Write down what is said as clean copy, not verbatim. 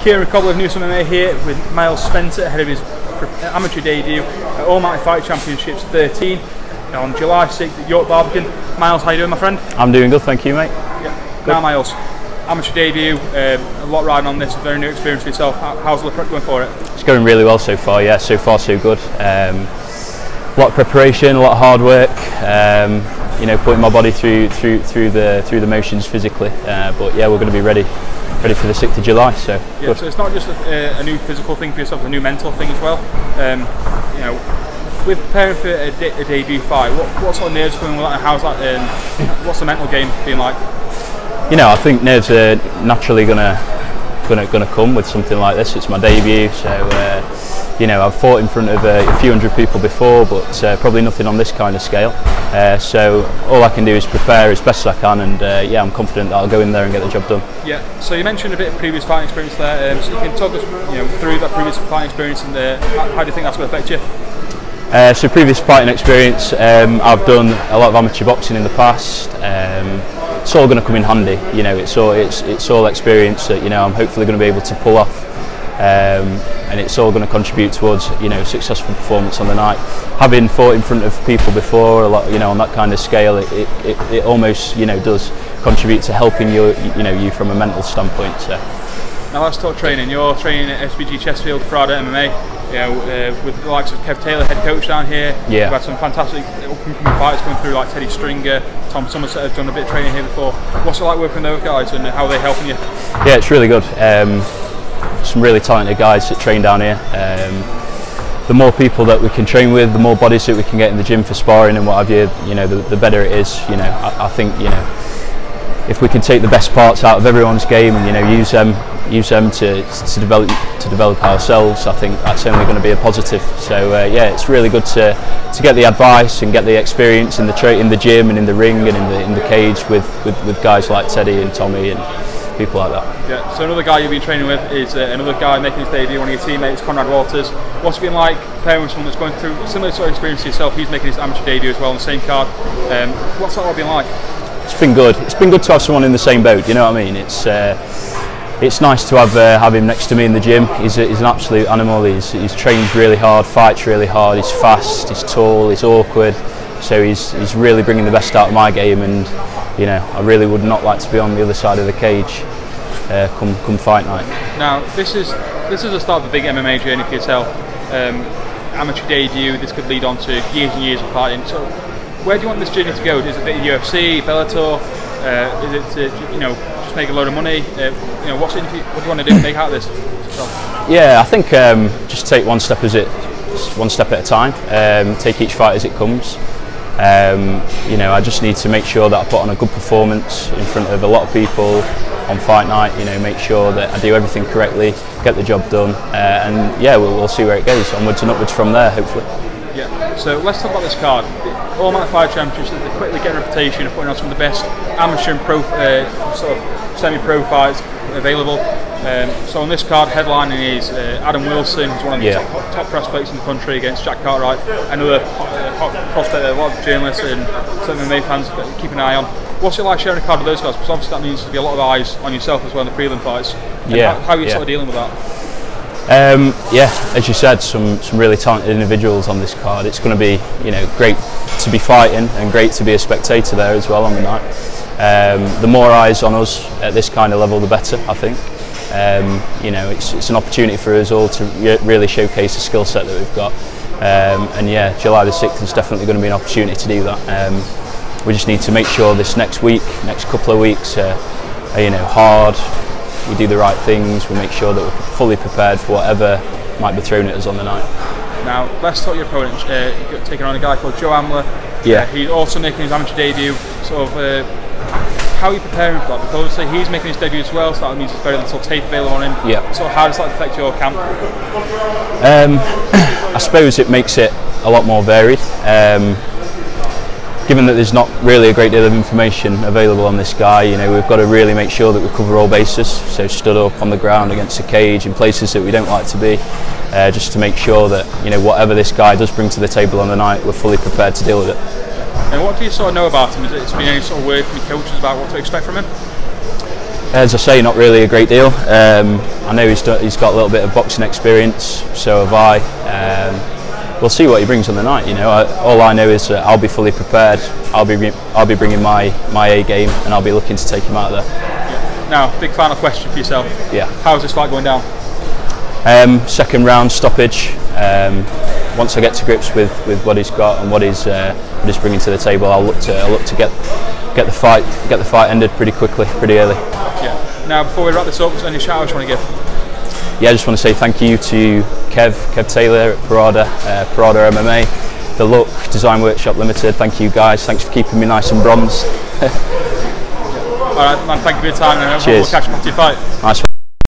Kieran Cobley of Newsome MMA here with Myles Spencer ahead of his amateur debut at Almighty Fight Championships 13 on July 6th at York Barbican. Myles, how you doing, my friend? I'm doing good, thank you, mate. Yeah. Now, Myles, amateur debut, a lot riding on this, a very new experience for yourself. How's the prep going for it? It's going really well so far, yeah, so far so good. A lot of preparation, a lot of hard work, you know, putting my body through the motions physically, but yeah, we're going to be ready for the 6th of July. So yeah, good. So it's not just a new physical thing for yourself, it's a new mental thing as well. You know, with preparing for a debut fight, what sort of nerves coming with that, and how's that? What's the mental game being like? You know, I think nerves are naturally gonna come with something like this. It's my debut, so you know, I've fought in front of a few hundred people before, but probably nothing on this kind of scale. So all I can do is prepare as best as I can, and yeah, I'm confident that I'll go in there and get the job done. Yeah. So you mentioned a bit of previous fighting experience there. So you can talk us, you know, through that previous fighting experience, and how do you think that's going to affect you? So previous fighting experience, I've done a lot of amateur boxing in the past. It's all going to come in handy. You know, it's all experience that, you know, I'm hopefully going to be able to pull off. And it's all going to contribute towards, you know, successful performance on the night. Having fought in front of people before, a lot, you know, on that kind of scale, it almost, you know, does contribite to helping you from a mental standpoint. So. Now let's talk training. You're training at SBG Chesterfield, Amateur MMA. You know, with the likes of Kev Taylor, head coach down here. Yeah. We've had some fantastic up-and-coming fighters coming through, like Teddy Stringer, Tom Somerset have done a bit of training here before. What's it like working with those guys, and how are they helping you? Yeah, it's really good. Some really talented guys that train down here. The more people that we can train with, the more bodies that we can get in the gym for sparring and what have you, you know, the better it is. You know, I think, you know, if we can take the best parts out of everyone's game and, you know, use them to develop ourselves, I think that's only going to be a positive. So yeah, it's really good to get the advice and get the experience in the gym and in the ring and in the cage with guys like Teddy and Tommy and people like that. Yeah. So another guy you've been training with is another guy making his debut, one of your teammates, Conrad Walters. What's it been like preparing with someone that's going through a similar sort of experience to yourself? He's making his amateur debut as well on the same card. What's that all been like? It's been good. It's been good to have someone in the same boat. You know what I mean? It's nice to have him next to me in the gym. He's an absolute animal. He's trains really hard, fights really hard. He's fast. He's tall. He's awkward. So he's really bringing the best out of my game, and you know, I really would not like to be on the other side of the cage come fight night. Now this is the start of a big MMA journey for yourself. Amateur debut. This could lead on to years and years of fighting. So where do you want this journey to go? Is it the UFC, Bellator? Is it to, you know, just make a load of money? You know, what do you want to do? Make out of this stuff? Yeah, I think just take one step at a time. Take each fight as it comes. You know, I just need to make sure that I put on a good performance in front of a lot of people on fight night. You know, make sure that I do everything correctly, get the job done, and yeah, we'll see where it goes. Onwards and upwards from there, hopefully. Yeah. So let's talk about this card. Almighty Fight Championships, they quickly get a reputation of putting on some of the best amateur and pro, sort of semi-pro fights available. So on this card, headlining is Adam Wilson, who's one of the top prospects in the country, against Jack Cartwright, another hot prospect that a lot of journalists and some MMA fans keep an eye on. What's it like sharing a card with those guys? Because obviously that means there's to be a lot of eyes on yourself as well in the prelim fights. And how are you sort of dealing with that? Yeah, as you said, some really talented individuals on this card. It's going to be, you know, great to be fighting and great to be a spectator there as well on the night. The more eyes on us at this kind of level, the better, I think. You know, it's an opportunity for us all to really showcase the skill set that we've got. And yeah, July the 6th is definitely going to be an opportunity to do that. We just need to make sure this next couple of weeks are, you know, hard. We do the right things, we make sure that we're fully prepared for whatever might be thrown at us on the night. Now, let's talk your opponent. You're taking on a guy called Joe Ambler. Yeah. He's also making his amateur debut. Sort of, how are you preparing for that? Because obviously he's making his debut as well, so that means there's very little tape available on him. Yeah. So how does that affect your camp? I suppose it makes it a lot more varied. Given that there's not really a great deal of information available on this guy, you know, we've got to really make sure that we cover all bases. So stood up on the ground against a cage in places that we don't like to be, just to make sure that, you know, whatever this guy does bring to the table on the night, we're fully prepared to deal with it. And what do you sort of know about him? Has it been any sort of word from your coaches about what to expect from him? As I say, not really a great deal. I know he's got a little bit of boxing experience, so have I. We'll see what he brings on the night. You know, all I know is I'll be fully prepared. I'll be bringing my A game, and I'll be looking to take him out there. Yeah. Now, big final question for yourself. Yeah. How's this fight going down? Second round stoppage. Once I get to grips with what he's got and what he's bringing to the table, I'll look to get the fight ended pretty quickly, pretty early. Yeah. Now, before we wrap this up, is there any shout outs you want to give? Yeah, I just want to say thank you to Kev Taylor at Parada MMA, The Look, Design Workshop Limited. Thank you guys. Thanks for keeping me nice and bronze. All right, man. Thank you for your time, and Cheers. we'll catch up after your fight. Nice one.